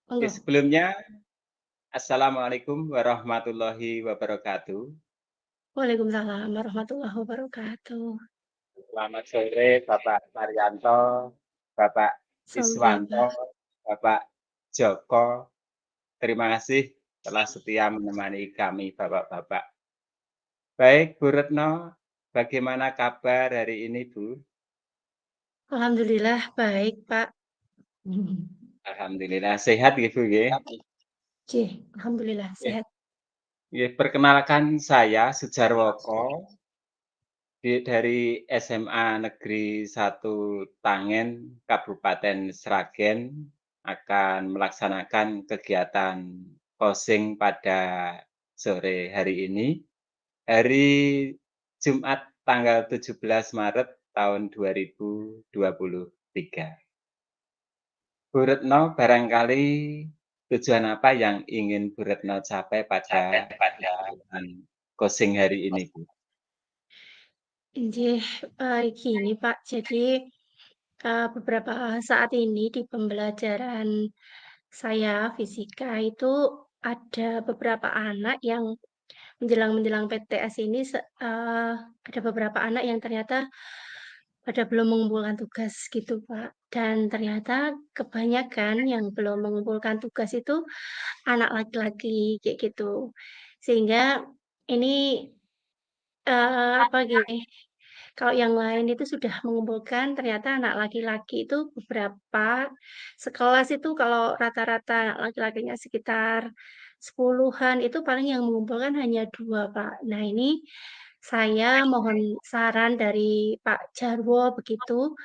Oke, Halo, sebelumnya assalamualaikum warahmatullahi wabarakatuh. waalaikumsalam warahmatullahi wabarakatuh. Selamat sore Bapak Marianto, Bapak Sama-sama. Iswanto, Bapak Joko. Terima kasih telah setia menemani kami Bapak-bapak. Baik Bu Retno, bagaimana kabar hari ini Bu? Alhamdulillah baik, Pak. Alhamdulillah sehat ya Bu ya. Cih, alhamdulillah Nggih, sehat. nggih, perkenalkan saya Sujarwoko dari SMA Negeri 1 Tangen, Kabupaten Sragen, akan melaksanakan kegiatan posing pada sore hari ini, hari Jumat tanggal 17 Maret tahun 2023. Bu Retno, barangkali tujuan apa yang ingin Bu Retno capai pada kegiatan posing hari ini, Bu? Injih, gini, Pak, jadi, beberapa saat ini di pembelajaran saya fisika itu ada beberapa anak yang menjelang PTS ini ada beberapa anak yang ternyata pada belum mengumpulkan tugas gitu, Pak. Dan ternyata kebanyakan yang belum mengumpulkan tugas itu anak laki-laki, kayak gitu. Sehingga ini, apa gini, kalau yang lain itu sudah mengumpulkan, ternyata anak laki-laki itu beberapa sekelas itu kalau rata-rata anak laki-lakinya sekitar 10-an, itu paling yang mengumpulkan hanya 2 Pak. Nah, ini saya mohon saran dari Pak Jarwo begitu,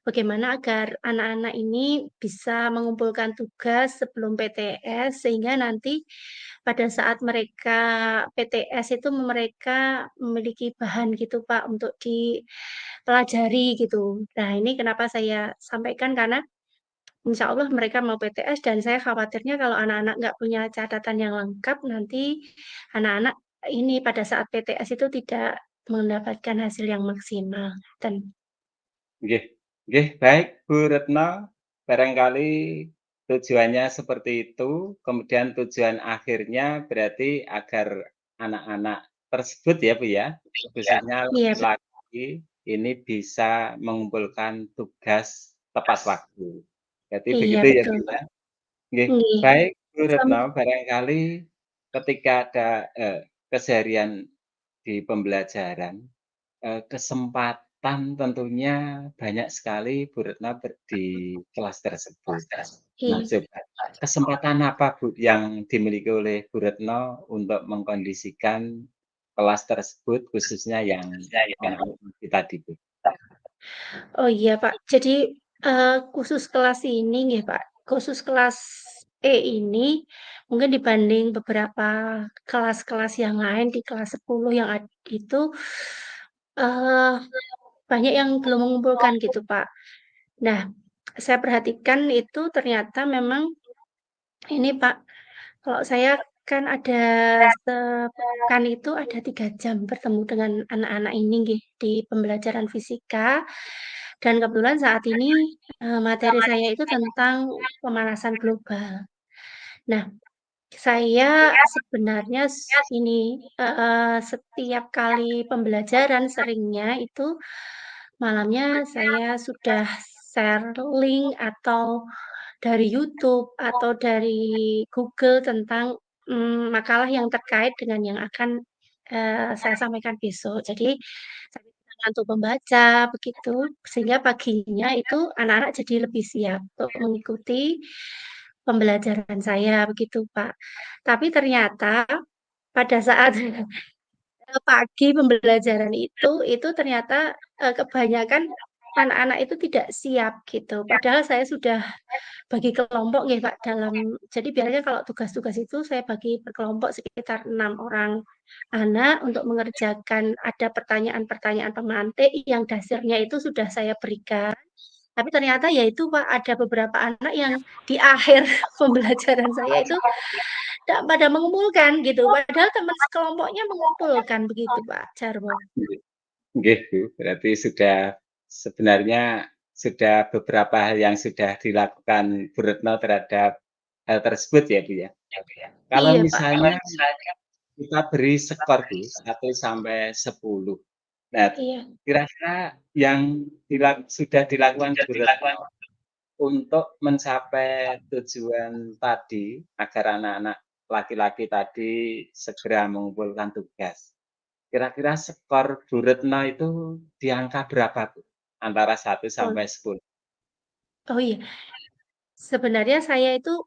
bagaimana agar anak-anak ini bisa mengumpulkan tugas sebelum PTS, sehingga nanti pada saat mereka PTS itu mereka memiliki bahan gitu, Pak, untuk dipelajari gitu. Nah, ini kenapa saya sampaikan, karena insya Allah mereka mau PTS dan saya khawatirnya kalau anak-anak nggak punya catatan yang lengkap, nanti anak-anak ini pada saat PTS itu tidak mendapatkan hasil yang maksimal, dan Nggih, nggih, baik Bu Retno, barangkali tujuannya seperti itu, kemudian tujuan akhirnya berarti agar anak-anak tersebut ya, Bu, ya, khususnya iya, laki-laki ini bisa mengumpulkan tugas tepat waktu. Berarti iya begitu ya, betul, Bu, Pak. ya? Nggih, Nggih, baik Bu sam Retno, barangkali ketika ada, keseharian di pembelajaran, kesempatan tentunya banyak sekali Bu Retno di kelas tersebut. Nah, iya. coba kesempatan apa Bu yang dimiliki oleh Bu Retno untuk mengkondisikan kelas tersebut khususnya yang anak-anak uji tadi, Bu? Oh iya, Pak. Jadi, khusus kelas ini nggih, Pak, khusus kelas E ini mungkin dibanding beberapa kelas-kelas yang lain di kelas 10 yang itu, eee, banyak yang belum mengumpulkan gitu, Pak. Nah, saya perhatikan itu ternyata memang ini, Pak, kalau saya kan ada sepekan itu ada 3 jam bertemu dengan anak-anak ini nggih, di pembelajaran fisika, dan kebetulan saat ini, materi saya itu tentang pemanasan global. Nah, saya sebenarnya setiap kali pembelajaran seringnya itu malamnya saya sudah share link atau dari YouTube atau dari Google tentang, makalah yang terkait dengan yang akan, saya sampaikan besok. Jadi, saya semangat untuk membaca begitu, sehingga paginya itu anak-anak jadi lebih siap untuk mengikuti pembelajaran saya begitu, Pak. Tapi ternyata pada saat pagi pembelajaran itu ternyata, kebanyakan anak-anak itu tidak siap gitu. Padahal saya sudah bagi kelompok nggih, Pak, jadi biasanya kalau tugas-tugas itu saya bagi berkelompok sekitar 6 orang anak untuk mengerjakan ada pertanyaan-pertanyaan pemantik yang dasarnya itu sudah saya berikan, tapi ternyata ya itu, Pak, ada beberapa anak yang di akhir pembelajaran saya itu tidak pada mengumpulkan gitu, padahal teman sekelompoknya mengumpulkan begitu, Pak Jarwo. Nggih, nggih, Bu, berarti sebenarnya sudah beberapa hal yang sudah dilakukan Bu Retno terhadap hal tersebut ya, Bu, ya. Kalau Iya, Pak. misalnya kita beri skor, Bu, 1 sampai 10. Nah, Iya. kira-kira yang sudah dilakukan Bu Retno untuk mencapai tujuan tadi, agar anak-anak laki-laki tadi segera mengumpulkan tugas. Kira-kira skor Bu Retno itu di angka berapa, Bu? Antara 1 sampai 10. Oh, iya. Sebenarnya saya itu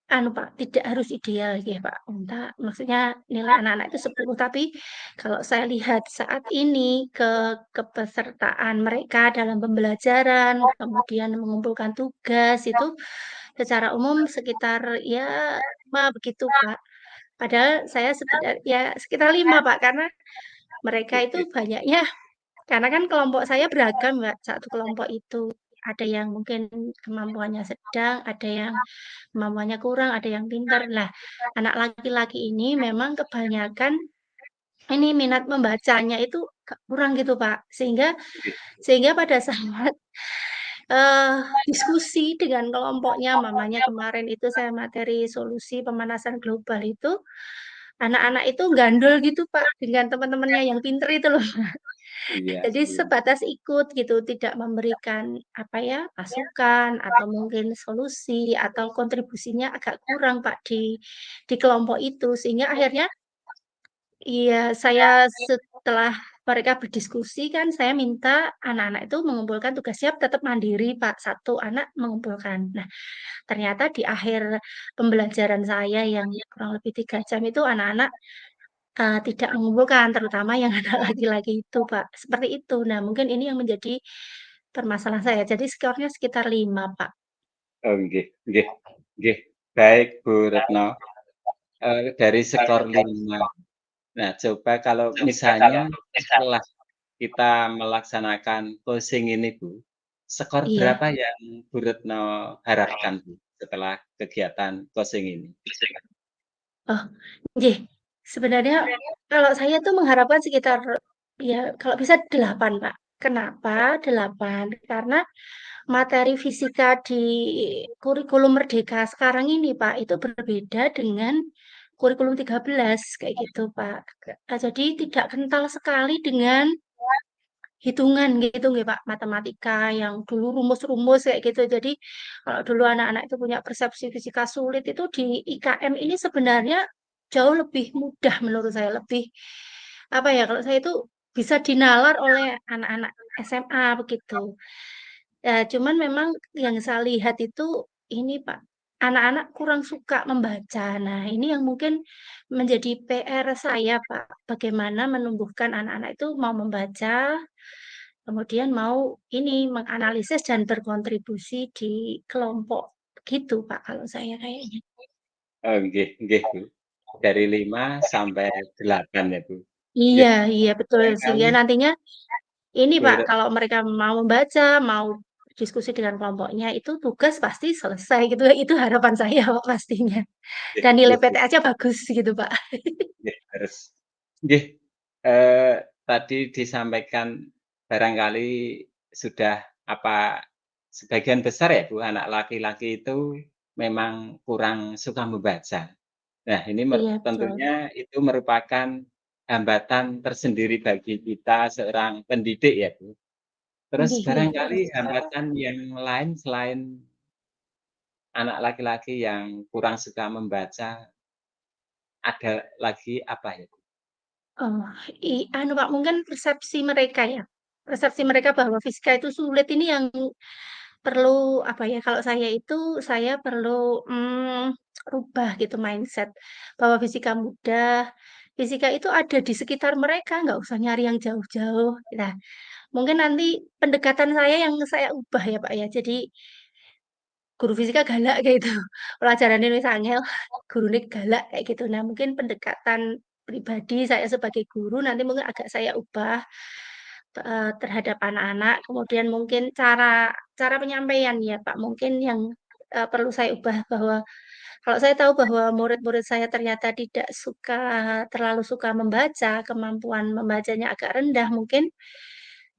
Pak, tidak harus ideal ya, Pak, maksudnya nilai anak-anak itu 10, tapi kalau saya lihat saat ini kepesertaan mereka dalam pembelajaran, kemudian mengumpulkan tugas itu secara umum sekitar ya 5 begitu, Pak. Padahal saya ya sekitar 5, Pak, karena mereka itu Oke, banyaknya karena kan kelompok saya beragam, Mbak, satu kelompok itu. Ada yang mungkin kemampuannya sedang, ada yang kemampuannya kurang, ada yang pintar. Lah, anak laki-laki ini memang kebanyakan ini minat membacanya itu kurang gitu, Pak. Sehingga oke, sehingga pada saat, diskusi dengan kelompoknya, mamanya kemarin itu saya materi solusi pemanasan global itu, anak-anak itu gandul gitu, Pak, dengan teman-temannya yang pinter itu loh. iya, Jadi iya. sebatas ikut gitu, tidak memberikan apa ya, masukan atau mungkin solusi atau kontribusinya agak kurang, Pak, di kelompok itu. Sehingga akhirnya iya, saya setelah mereka berdiskusi kan saya minta anak-anak itu mengumpulkan tugas siap tetap mandiri, Pak, satu anak mengumpulkan. Nah, ternyata di akhir pembelajaran saya yang kurang lebih 3 jam itu anak-anak tidak mengumpulkan, terutama yang anak laki-laki itu, Pak, seperti itu. Nah, mungkin ini yang menjadi permasalahan saya, jadi skornya sekitar 5, Pak. Oh, nggih, nggih, nggih. Baik, Bu Retno, dari skor 5. Nah, coba kalau misalnya setelah kita melaksanakan closing ini, Bu, skor Iya. berapa yang Bu Retno harapkan, Bu, setelah kegiatan closing ini? Oh, nggih. Sebenarnya kalau saya tuh mengharapkan sekitar, ya kalau bisa 8, Pak. Kenapa 8? Karena materi fisika di kurikulum Merdeka sekarang ini, Pak, itu berbeda dengan kurikulum 13 kayak gitu, Pak. Jadi tidak kental sekali dengan hitungan gitu nggih, Pak, matematika yang dulu rumus-rumus kayak gitu. Jadi kalau dulu anak-anak itu punya persepsi fisika sulit itu di IKM ini sebenarnya jauh lebih mudah menurut saya, lebih apa ya, kalau saya itu bisa dinalar oleh anak-anak SMA begitu. Cuman memang yang saya lihat itu ini, Pak, anak-anak kurang suka membaca. Nah, ini yang mungkin menjadi PR saya, Pak, bagaimana menumbuhkan anak-anak itu mau membaca, kemudian mau ini, menganalisis dan berkontribusi di kelompok, gitu, Pak, kalau saya kayaknya. Oh, nggih, nggih, Bu. Dari 5 sampai 8 ya, Bu? Iya, Nggih, iya, betul. barangkali Sehingga nantinya ini, Bu Pak, Ret kalau mereka mau membaca, mau diskusi dengan kelompoknya, itu tugas pasti selesai gitu, itu harapan saya, Pak, pastinya. nggih, Dan nilai nggih, Bu. PTS-nya bagus gitu, Pak. Nggih, harus. Nggih, tadi disampaikan barangkali sudah apa, sebagian besar ya, Bu, anak laki-laki itu memang kurang suka membaca. Nah, ini Iya, betul. tentunya itu merupakan hambatan tersendiri bagi kita seorang pendidik ya, Bu. Terus Nggih nggih, barangkali betul. hambatan yang lain selain anak laki-laki yang kurang suka membaca, ada lagi apa ya, Bu? Oh, Pak, mungkin persepsi mereka ya, persepsi mereka bahwa fisika itu sulit ini yang perlu, apa ya, kalau saya itu, saya perlu, rubah gitu mindset, bahwa fisika mudah, fisika itu ada di sekitar mereka, nggak usah nyari yang jauh-jauh. Nah, mungkin nanti pendekatan saya yang saya ubah ya, Pak, ya. Jadi guru fisika galak kayak gitu, pelajarannya wis angel, gurune galak kayak gitu. Nah, mungkin pendekatan pribadi saya sebagai guru nanti mungkin agak saya ubah, terhadap anak-anak, kemudian mungkin cara cara penyampaian ya, Pak, mungkin yang, perlu saya ubah bahwa kalau saya tahu bahwa murid-murid saya ternyata tidak suka terlalu suka membaca, kemampuan membacanya agak rendah, mungkin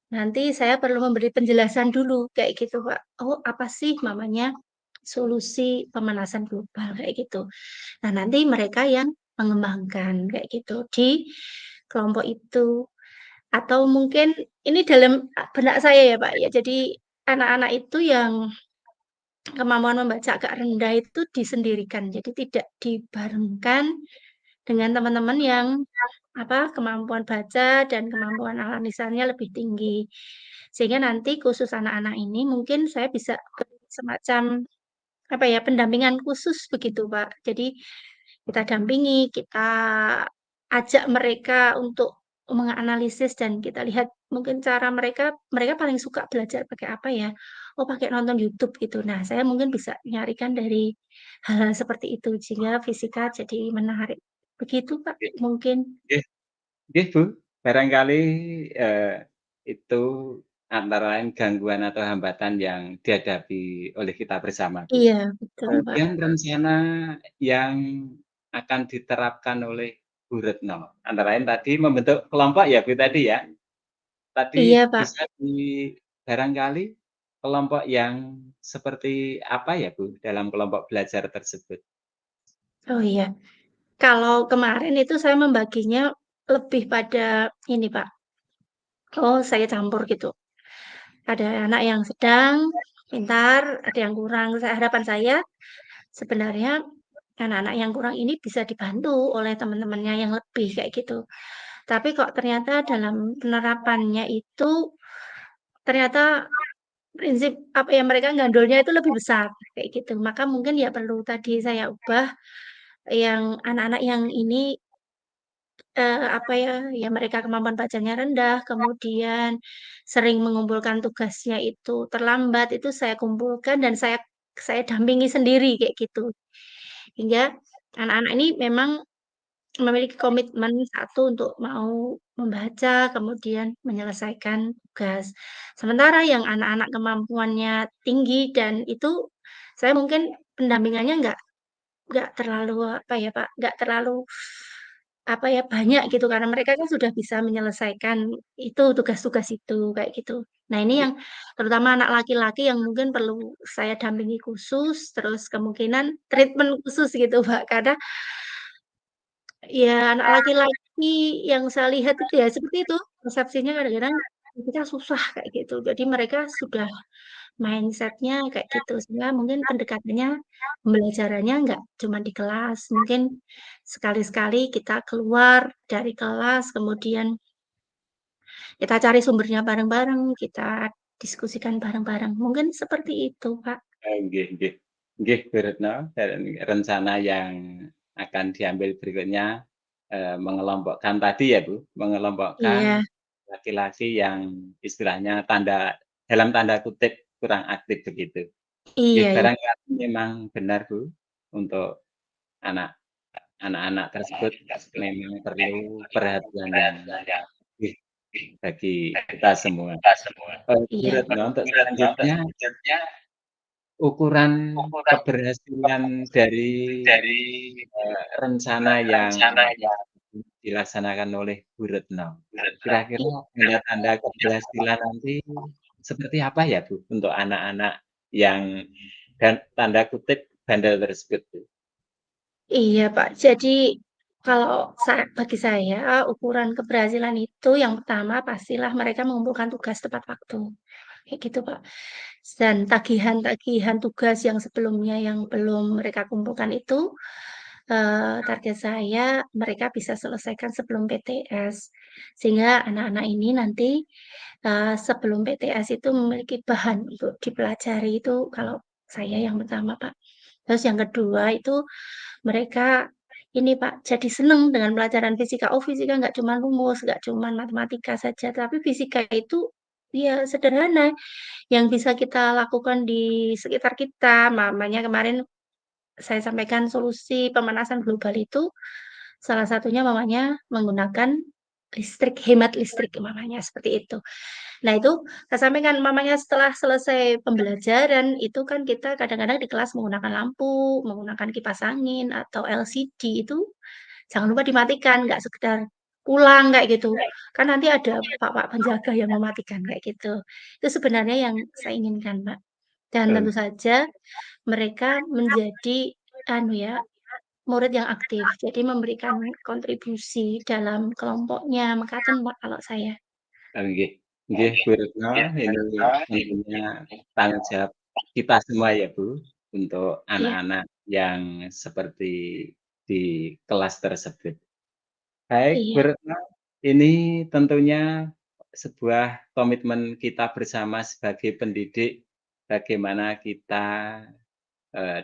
nanti saya perlu memberi penjelasan dulu kayak gitu, Pak. "Oh, apa sih namanya?" solusi pemanasan global kayak gitu. Nah, nanti mereka yang mengembangkan kayak gitu di kelompok itu. Atau mungkin ini dalam benak saya ya, Pak, ya. Jadi anak-anak itu yang kemampuan membaca agak rendah itu disendirikan. Jadi tidak dibarengkan dengan teman-teman yang kemampuan baca dan kemampuan analisanya lebih tinggi. Sehingga nanti khusus anak-anak ini mungkin saya bisa beri semacam pendampingan khusus begitu, Pak. Jadi kita dampingi, kita ajak mereka untuk menganalisis dan kita lihat mungkin cara mereka mereka paling suka belajar pakai apa ya? Oh, pakai nonton YouTube gitu. Nah, saya mungkin bisa nyarikan dari hal-hal seperti itu sehingga fisika jadi menarik. Begitu, Pak, Nggih mungkin. nggih nggih, Bu. Barangkali, itu antara lain gangguan atau hambatan yang dihadapi oleh kita bersama, Bu. Iya, betul, Pak. Kemudian rencana yang akan diterapkan oleh Bu Retno, antara lain tadi membentuk kelompok ya, Bu, tadi ya? Tadi Iya, Pak. bisa barangkali kelompok yang seperti apa ya, Bu, dalam kelompok belajar tersebut? Oh, iya. Kalau kemarin itu saya membaginya lebih pada ini, Pak, saya campur gitu. Ada anak yang sedang, pintar, ada yang kurang. Harapan saya sebenarnya anak-anak yang kurang ini bisa dibantu oleh teman-temannya yang lebih, kayak gitu. Tapi kok ternyata dalam penerapannya itu, ternyata prinsip mereka gandolnya itu lebih besar, kayak gitu. Maka mungkin ya perlu tadi saya ubah yang anak-anak yang ini ya mereka kemampuan bacanya rendah, kemudian sering mengumpulkan tugasnya itu terlambat, itu saya kumpulkan dan saya dampingi sendiri kayak gitu. Hingga anak-anak ini memang memiliki komitmen satu untuk mau membaca, kemudian menyelesaikan tugas. Sementara yang anak-anak kemampuannya tinggi dan itu saya mungkin pendampingannya nggak terlalu, Pak, nggak terlalu, banyak gitu karena mereka kan sudah bisa menyelesaikan itu, tugas-tugas itu, kayak gitu. Nah, ini yang terutama anak laki-laki yang mungkin perlu saya dampingi khusus, terus kemungkinan treatment khusus gitu, Pak, karena ya anak laki-laki yang saya lihat itu ya seperti itu, persepsinya kadang-kadang kita susah kayak gitu. Jadi mereka sudah mindset-nya kayak gitu, sehingga mungkin pendekatannya, pembelajarannya nggak cuma di kelas, mungkin sekali-sekali kita keluar dari kelas, kemudian kita cari sumbernya bareng-bareng, kita diskusikan bareng-bareng, mungkin seperti itu, Pak. Nggih nggih. Nggih, Bu Retno, dan rencana yang akan diambil berikutnya, mengelompokkan tadi ya, Bu, mengelompokkan Iya, laki-laki yang istilahnya dalam tanda kutip "kurang aktif" begitu. Nggih, iya, iya. barangkali memang benar, Bu, untuk anak anak-anak tersebut memang perlu perhatian yang lebih bagi kita semua. Bu Iya, Pak. Retno, untuk selanjutnya ukuran keberhasilan dari, rencana yang dilaksanakan oleh Bu Retno. Kira-kira tanda-tanda keberhasilan nanti seperti apa ya, Bu, untuk anak-anak yang dan tanda kutip "bandel" tersebut, Bu? Iya, Pak. Jadi kalau bagi saya ukuran keberhasilan itu yang pertama pastilah mereka mengumpulkan tugas tepat waktu, kayak gitu, Pak. Dan tagihan-tagihan tugas yang sebelumnya yang belum mereka kumpulkan itu, target saya mereka bisa selesaikan sebelum PTS. Sehingga anak-anak ini nanti, sebelum PTS itu memiliki bahan untuk dipelajari itu kalau saya yang pertama, Pak. Terus yang kedua itu mereka ini, Pak, jadi seneng dengan pelajaran fisika. Oh, fisika nggak cuma rumus, nggak cuma matematika saja, tapi fisika itu ya sederhana yang bisa kita lakukan di sekitar kita. Makanya kemarin saya sampaikan solusi pemanasan global itu salah satunya mamanya menggunakan listrik, hemat listrik umpamanya seperti itu. Nah itu saya sampaikan mamanya setelah selesai pembelajaran itu kan kita kadang-kadang di kelas menggunakan lampu, menggunakan kipas angin atau LCD itu jangan lupa dimatikan, nggak sekedar pulang kayak gitu. Kan nanti ada pak-pak penjaga yang mematikan kayak gitu. Itu sebenarnya yang saya inginkan, Mbak. dan tentu Oke, saja mereka menjadi anu ya, murid yang aktif, jadi memberikan kontribusi dalam kelompoknya, mekaten Pak kalau saya. nggih. Nggih, Bu Retno, ini tentunya tanggung jawab kita semua ya, Bu, untuk Iya anak-anak yang seperti di kelas tersebut. Baik, Bu iya Retno, ini tentunya sebuah komitmen kita bersama sebagai pendidik, bagaimana kita,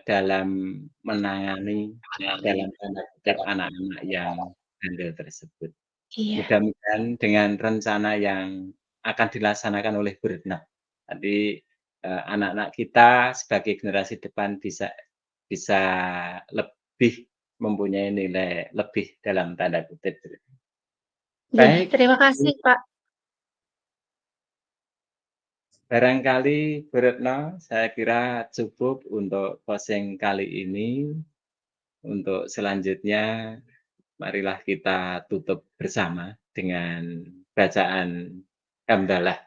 dalam menangani, dalam tanda kutip, anak-anak yang bandel tersebut. iya Mudah-mudahan dengan rencana yang akan dilaksanakan oleh Bu Retno, nanti, anak-anak kita sebagai generasi depan bisa bisa lebih mempunyai nilai lebih dalam tanda kutip. iya, Baik, terima kasih Pak. barangkali Bu Retno, saya kira cukup untuk closing kali ini. Untuk selanjutnya, marilah kita tutup bersama dengan bacaan hamdalah.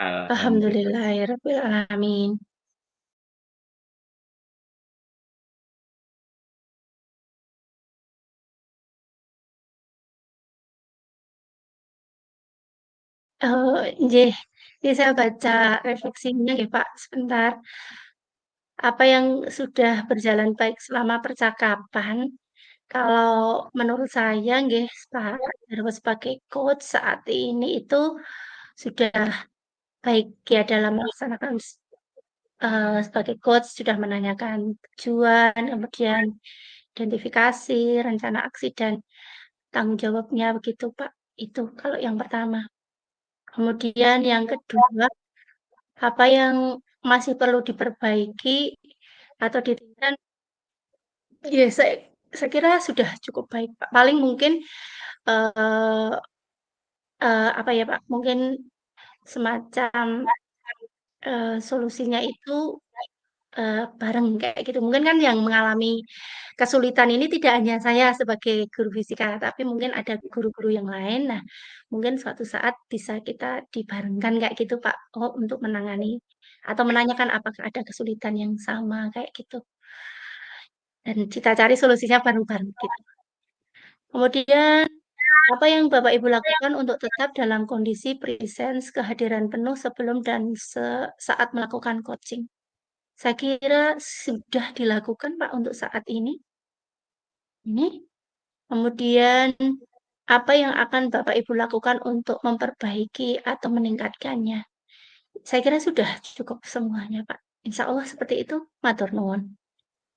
Alhamdulillah. Alhamdulillahirabbil alamin. Nggih, ini saya baca refleksinya nggih Pak, sebentar. Apa yang sudah berjalan baik selama percakapan, kalau menurut saya nggih, Pak Jarwo sebagai coach saat ini itu sudah baik ya dalam melaksanakan sebagai coach sudah menanyakan tujuan, kemudian identifikasi, rencana aksi, dan tanggung jawabnya begitu, Pak. Itu kalau yang pertama. Kemudian yang kedua, apa yang masih perlu diperbaiki atau ditingkatkan, ya saya kira sudah cukup baik, Pak. Paling mungkin, eee apa ya, Pak, mungkin semacam, solusinya itu, bareng kayak gitu. Mungkin kan yang mengalami kesulitan ini tidak hanya saya sebagai guru fisika, tapi mungkin ada guru-guru yang lain. Nah, mungkin suatu saat bisa kita dibarengkan kayak gitu, Pak, oh untuk menangani atau menanyakan apakah ada kesulitan yang sama kayak gitu, dan kita cari solusinya bareng-bareng gitu. Kemudian apa yang Bapak Ibu lakukan untuk tetap dalam kondisi presence, kehadiran penuh sebelum dan saat melakukan coaching? Saya kira sudah dilakukan, Pak, untuk saat ini. Kemudian apa yang akan Bapak Ibu lakukan untuk memperbaiki atau meningkatkannya? Saya kira sudah cukup semuanya, Pak. Insya Allah seperti itu. Matur nuwun.